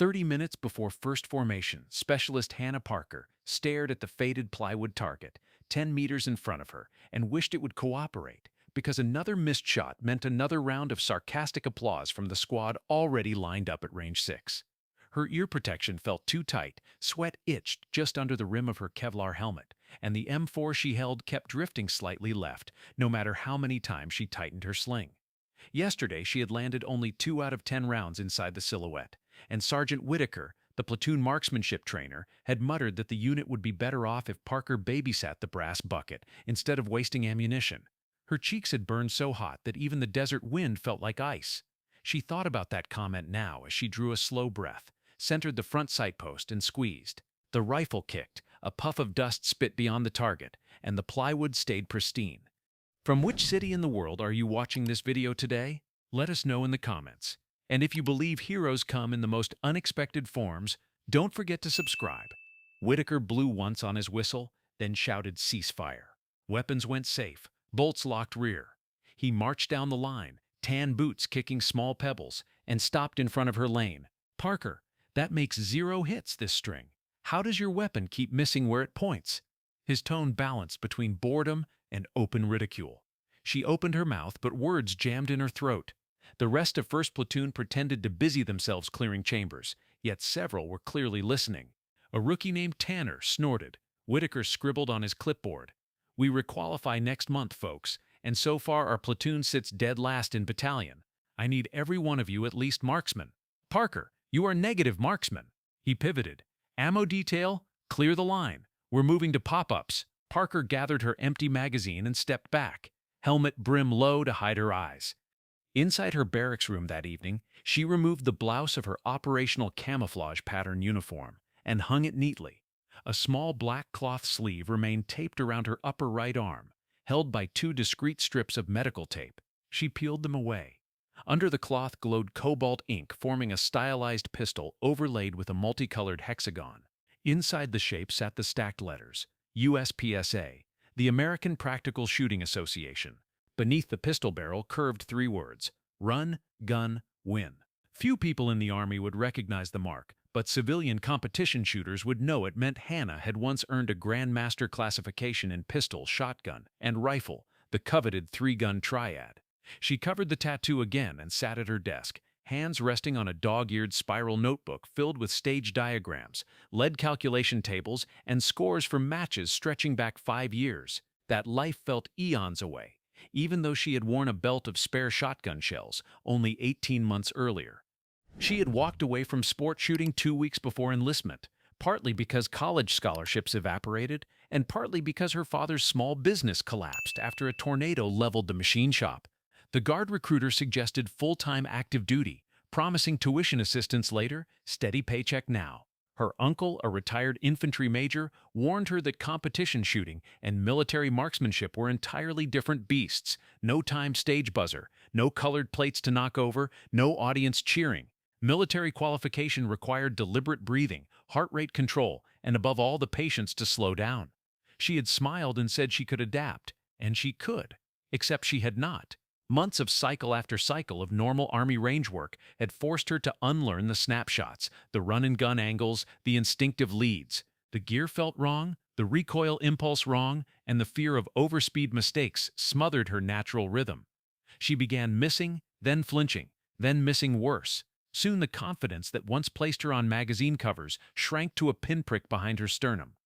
30 minutes before first formation, Specialist Hannah Parker stared at the faded plywood target 10 meters in front of her and wished it would cooperate, because another missed shot meant another round of sarcastic applause from the squad already lined up at range 6. Her ear protection felt too tight, sweat itched just under the rim of her Kevlar helmet, and the M4 she held kept drifting slightly left, no matter how many times she tightened her sling. Yesterday, she had landed only 2 out of 10 rounds inside the silhouette, and Sergeant Whitaker, the platoon marksmanship trainer, had muttered that the unit would be better off if Parker babysat the brass bucket instead of wasting ammunition. Her cheeks had burned so hot that even the desert wind felt like ice. She thought about that comment now as she drew a slow breath, centered the front sight post, and squeezed. The rifle kicked, a puff of dust spit beyond the target, and the plywood stayed pristine. From which city in the world are you watching this video today? Let us know in the comments. And if you believe heroes come in the most unexpected forms, don't forget to subscribe. Whitaker blew once on his whistle, then shouted ceasefire. Weapons went safe, bolts locked rear. He marched down the line, tan boots kicking small pebbles, and stopped in front of her lane. "Parker, that makes 0 hits this string. How does your weapon keep missing where it points?" His tone balanced between boredom and open ridicule. She opened her mouth, but words jammed in her throat. The rest of 1st Platoon pretended to busy themselves clearing chambers, yet several were clearly listening. A rookie named Tanner snorted. Whitaker scribbled on his clipboard, "We requalify next month, folks, and so far our platoon sits dead last in battalion. I need every one of you at least marksman. Parker, you are negative marksman." He pivoted. "Ammo detail, clear the line. We're moving to pop-ups." Parker gathered her empty magazine and stepped back, helmet brim low to hide her eyes. Inside her barracks room that evening, she removed the blouse of her operational camouflage pattern uniform and hung it neatly. A small black cloth sleeve remained taped around her upper right arm, held by 2 discreet strips of medical tape. She peeled them away. Under the cloth glowed cobalt ink, forming a stylized pistol overlaid with a multicolored hexagon. Inside the shape sat the stacked letters, USPSA, the American Practical Shooting Association. Beneath the pistol barrel curved 3 words, "Run, gun, win." Few people in the Army would recognize the mark, but civilian competition shooters would know it meant Hannah had once earned a Grandmaster classification in pistol, shotgun, and rifle, the coveted 3-gun triad. She covered the tattoo again and sat at her desk, hands resting on a dog-eared spiral notebook filled with stage diagrams, lead calculation tables, and scores from matches stretching back 5 years. That life felt eons away, even though she had worn a belt of spare shotgun shells only 18 months earlier. She had walked away from sport shooting 2 weeks before enlistment, partly because college scholarships evaporated, and partly because her father's small business collapsed after a tornado leveled the machine shop. The Guard recruiter suggested full-time active duty, promising tuition assistance later, steady paycheck now. Her uncle, a retired infantry major, warned her that competition shooting and military marksmanship were entirely different beasts. No time stage buzzer, no colored plates to knock over, no audience cheering. Military qualification required deliberate breathing, heart rate control, and above all the patience to slow down. She had smiled and said she could adapt, and she could, except she had not. Months of cycle after cycle of normal Army range work had forced her to unlearn the snapshots, the run-and-gun angles, the instinctive leads. The gear felt wrong, the recoil impulse wrong, and the fear of overspeed mistakes smothered her natural rhythm. She began missing, then flinching, then missing worse. Soon the confidence that once placed her on magazine covers shrank to a pinprick behind her sternum.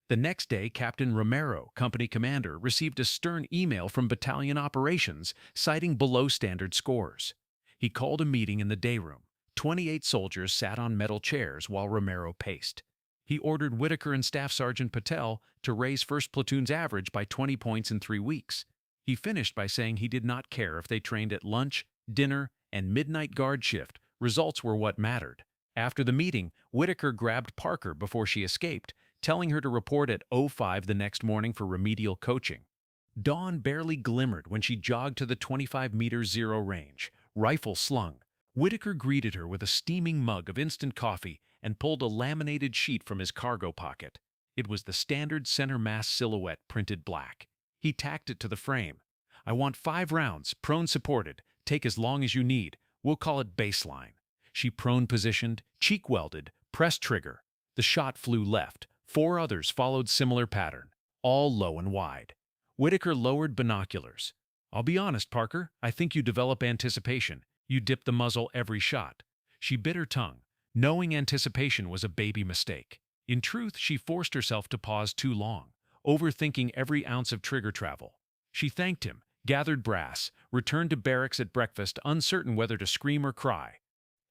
The next day, Captain Romero, company commander, received a stern email from battalion operations citing below-standard scores. He called a meeting in the day room. 28 soldiers sat on metal chairs while Romero paced. He ordered Whitaker and Staff Sergeant Patel to raise 1st Platoon's average by 20 points in 3 weeks. He finished by saying he did not care if they trained at lunch, dinner, and midnight guard shift. Results were what mattered. After the meeting, Whitaker grabbed Parker before she escaped, telling her to report at 05 the next morning for remedial coaching. Dawn barely glimmered when she jogged to the 25-meter zero range, rifle slung. Whitaker greeted her with a steaming mug of instant coffee and pulled a laminated sheet from his cargo pocket. It was the standard center mass silhouette printed black. He tacked it to the frame. "I want 5 rounds, prone supported. Take as long as you need. We'll call it baseline." She prone-positioned, cheek-welded, pressed trigger. The shot flew left. 4 others followed similar pattern, all low and wide. Whitaker lowered binoculars. "I'll be honest, Parker, I think you develop anticipation. You dip the muzzle every shot." She bit her tongue, knowing anticipation was a baby mistake. In truth, she forced herself to pause too long, overthinking every ounce of trigger travel. She thanked him, gathered brass, returned to barracks at breakfast, uncertain whether to scream or cry.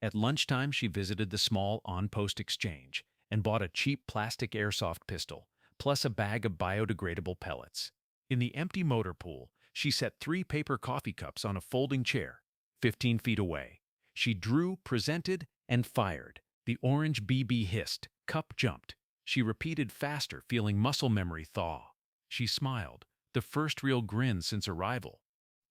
At lunchtime, she visited the small on-post exchange and bought a cheap plastic airsoft pistol, plus a bag of biodegradable pellets. In the empty motor pool, she set 3 paper coffee cups on a folding chair, 15 feet away. She drew, presented, and fired. The orange BB hissed. Cup jumped. She repeated faster, feeling muscle memory thaw. She smiled, the first real grin since arrival.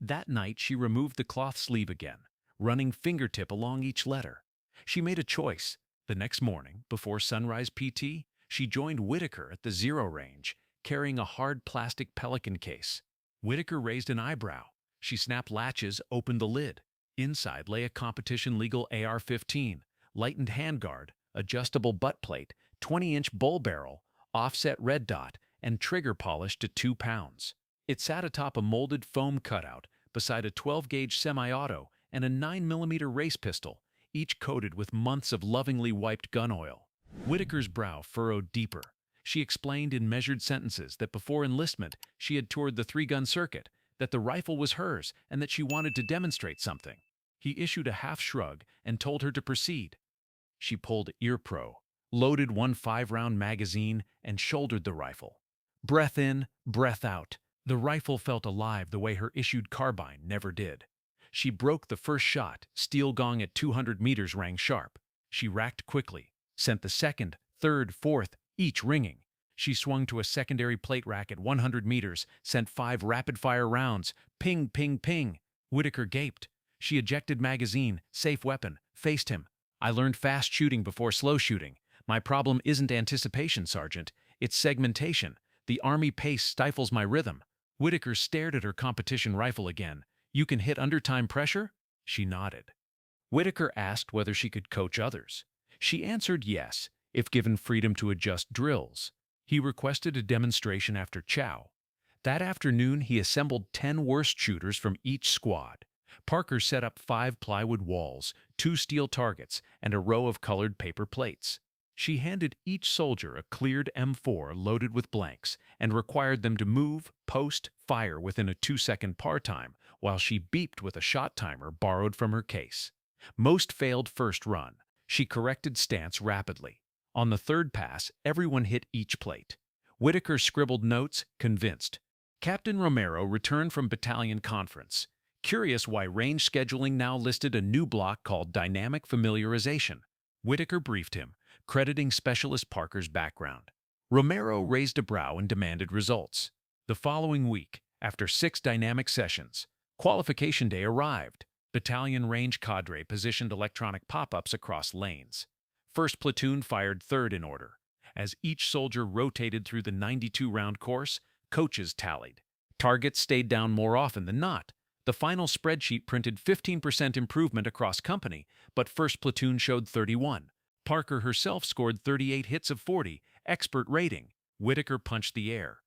That night, she removed the cloth sleeve again, running fingertip along each letter. She made a choice. The next morning, before sunrise PT, she joined Whitaker at the zero range, carrying a hard plastic Pelican case. Whitaker raised an eyebrow. She snapped latches, opened the lid. Inside lay a competition-legal AR-15, lightened handguard, adjustable butt plate, 20-inch bull barrel, offset red dot, and trigger polished to 2 pounds. It sat atop a molded foam cutout, beside a 12-gauge semi-auto and a 9mm race pistol, each coated with months of lovingly wiped gun oil. Whitaker's brow furrowed deeper. She explained in measured sentences that before enlistment she had toured the 3-gun circuit, that the rifle was hers, and that she wanted to demonstrate something. He issued a half shrug and told her to proceed. She pulled ear pro, loaded 1 5-round magazine, and shouldered the rifle. Breath in, breath out. The rifle felt alive the way her issued carbine never did. She broke the first shot. Steel gong at 200 meters rang sharp. She racked quickly, sent the second, third, fourth, each ringing. She swung to a secondary plate rack at 100 meters, sent 5 rapid-fire rounds. Ping, ping, ping. Whitaker gaped. She ejected magazine, safe weapon, faced him. "I learned fast shooting before slow shooting. My problem isn't anticipation, Sergeant. It's segmentation. The Army pace stifles my rhythm." Whitaker stared at her competition rifle again. "You can hit under time pressure?" She nodded. Whitaker asked whether she could coach others. She answered yes, if given freedom to adjust drills. He requested a demonstration after chow. That afternoon, he assembled 10 worst shooters from each squad. Parker set up 5 plywood walls, 2 steel targets, and a row of colored paper plates. She handed each soldier a cleared M4 loaded with blanks and required them to move, post, fire within a 2-second par time, while she beeped with a shot timer borrowed from her case. Most failed first run. She corrected stance rapidly. On the 3rd pass, everyone hit each plate. Whitaker scribbled notes, convinced. Captain Romero returned from battalion conference, curious why range scheduling now listed a new block called dynamic familiarization. Whitaker briefed him, crediting Specialist Parker's background. Romero raised a brow and demanded results. The following week, after 6 dynamic sessions, qualification day arrived. Battalion range cadre positioned electronic pop-ups across lanes. First platoon fired 3rd in order. As each soldier rotated through the 92-round course, coaches tallied. Targets stayed down more often than not. The final spreadsheet printed 15% improvement across company, but 1st platoon showed 31. Parker herself scored 38 hits of 40, expert rating. Whitaker punched the air.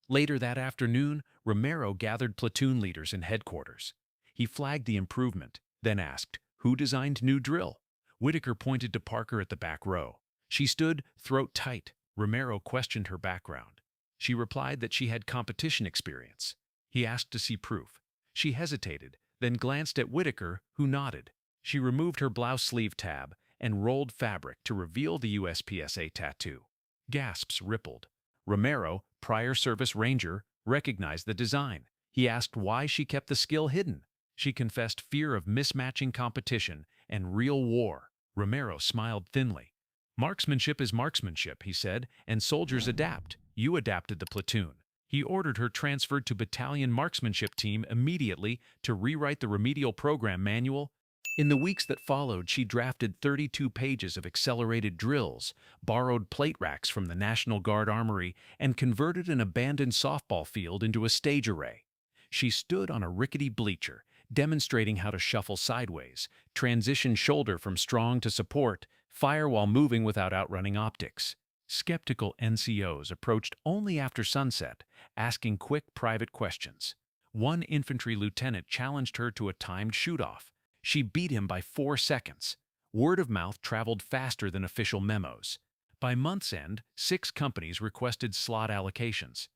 Later that afternoon, Romero gathered platoon leaders in headquarters. He flagged the improvement, then asked, "Who designed new drill?" Whitaker pointed to Parker at the back row. She stood, throat tight. Romero questioned her background. She replied that she had competition experience. He asked to see proof. She hesitated, then glanced at Whitaker, who nodded. She removed her blouse sleeve tab and rolled fabric to reveal the USPSA tattoo. Gasps rippled. Romero, prior service ranger, recognized the design. He asked why she kept the skill hidden. She confessed fear of mismatching competition and real war. Romero smiled thinly. "Marksmanship is marksmanship," he said, "and soldiers adapt. You adapted the platoon." He ordered her transferred to battalion marksmanship team immediately to rewrite the remedial program manual. In the weeks that followed, she drafted 32 pages of accelerated drills, borrowed plate racks from the National Guard Armory, and converted an abandoned softball field into a stage array. She stood on a rickety bleacher, demonstrating how to shuffle sideways, transition shoulder from strong to support, fire while moving without outrunning optics. Skeptical NCOs approached only after sunset, asking quick private questions. One infantry lieutenant challenged her to a timed shoot-off. She beat him by 4 seconds. Word of mouth traveled faster than official memos. By month's end, 6 companies requested slot allocations.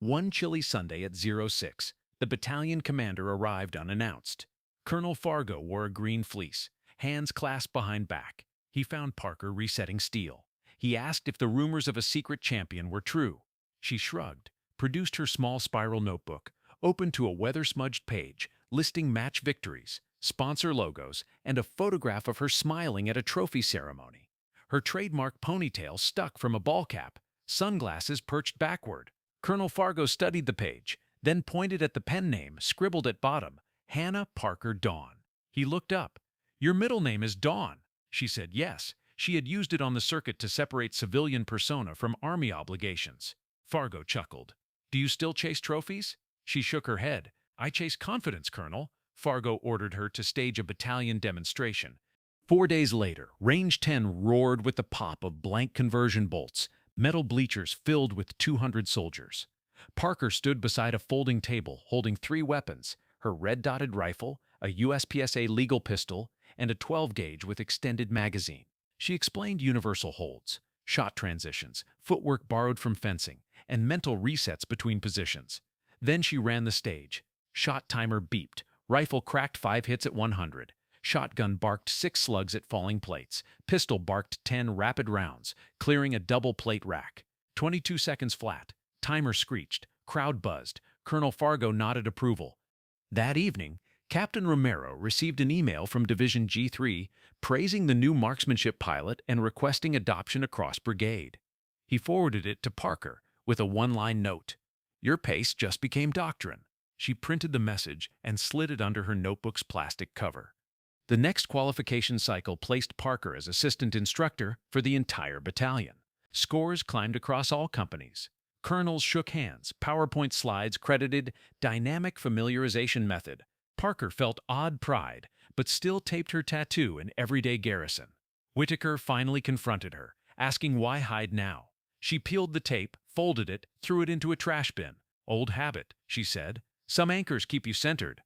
One chilly Sunday at 06, the battalion commander arrived unannounced. Colonel Fargo wore a green fleece, hands clasped behind back. He found Parker resetting steel. He asked if the rumors of a secret champion were true. She shrugged, produced her small spiral notebook, opened to a weather-smudged page listing match victories, sponsor logos, and a photograph of her smiling at a trophy ceremony. Her trademark ponytail stuck from a ball cap, sunglasses perched backward. Colonel Fargo studied the page, then pointed at the pen name scribbled at bottom, Hannah Parker Dawn. He looked up. "Your middle name is Dawn," she said. Yes, she had used it on the circuit to separate civilian persona from Army obligations. Fargo chuckled. "Do you still chase trophies?" She shook her head. "I chase confidence, Colonel." Fargo ordered her to stage a battalion demonstration. 4 days later, Range 10 roared with the pop of blank conversion bolts, metal bleachers filled with 200 soldiers. Parker stood beside a folding table holding 3 weapons, her red-dotted rifle, a USPSA legal pistol, and a 12-gauge with extended magazine. She explained universal holds, shot transitions, footwork borrowed from fencing, and mental resets between positions. Then she ran the stage. Shot timer beeped. Rifle cracked 5 hits at 100. Shotgun barked 6 slugs at falling plates. Pistol barked 10 rapid rounds, clearing a double plate rack. 22 seconds flat. Timer screeched. Crowd buzzed. Colonel Fargo nodded approval. That evening, Captain Romero received an email from Division G3 praising the new marksmanship pilot and requesting adoption across brigade. He forwarded it to Parker with a 1-line note. "Your pace just became doctrine." She printed the message and slid it under her notebook's plastic cover. The next qualification cycle placed Parker as assistant instructor for the entire battalion. Scores climbed across all companies. Colonels shook hands, PowerPoint slides credited dynamic familiarization method. Parker felt odd pride, but still taped her tattoo in everyday garrison. Whitaker finally confronted her, asking why hide now. She peeled the tape, folded it, threw it into a trash bin. "Old habit," she said. "Some anchors keep you centered."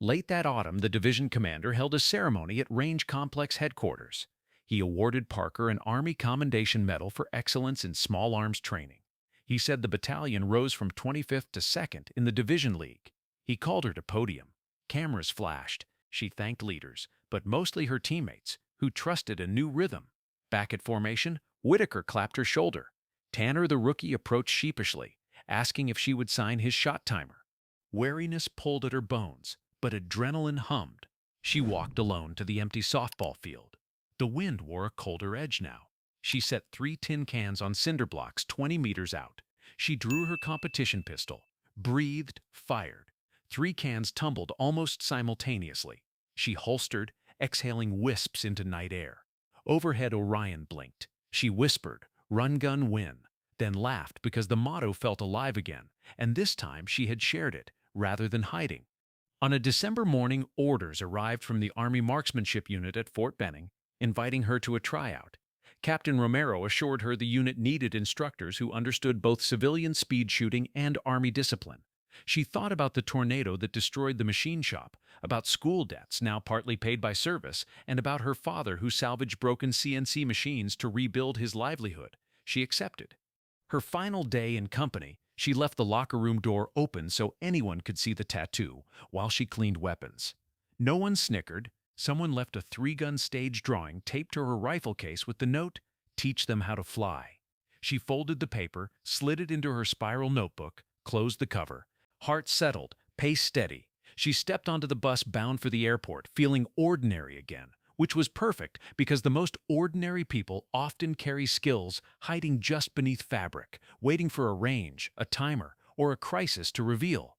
Late that autumn, the division commander held a ceremony at Range Complex headquarters. He awarded Parker an Army Commendation Medal for excellence in small arms training. He said the battalion rose from 25th to 2nd in the Division League. He called her to podium. Cameras flashed. She thanked leaders, but mostly her teammates, who trusted a new rhythm. Back at formation, Whitaker clapped her shoulder. Tanner, the rookie, approached sheepishly, asking if she would sign his shot timer. Wariness pulled at her bones, but adrenaline hummed. She walked alone to the empty softball field. The wind wore a colder edge now. She set 3 tin cans on cinder blocks 20 meters out. She drew her competition pistol, breathed, fired. 3 cans tumbled almost simultaneously. She holstered, exhaling wisps into night air. Overhead Orion blinked. She whispered, "Run gun win," then laughed because the motto felt alive again, and this time she had shared it, rather than hiding. On a December morning, orders arrived from the Army Marksmanship Unit at Fort Benning, inviting her to a tryout. Captain Romero assured her the unit needed instructors who understood both civilian speed shooting and Army discipline. She thought about the tornado that destroyed the machine shop, about school debts now partly paid by service, and about her father who salvaged broken CNC machines to rebuild his livelihood. She accepted. Her final day in company, she left the locker room door open so anyone could see the tattoo while she cleaned weapons. No one snickered. Someone left a 3-gun stage drawing taped to her rifle case with the note, "Teach them how to fly." She folded the paper, slid it into her spiral notebook, closed the cover. Heart settled, pace steady. She stepped onto the bus bound for the airport, feeling ordinary again, which was perfect because the most ordinary people often carry skills hiding just beneath fabric, waiting for a range, a timer, or a crisis to reveal.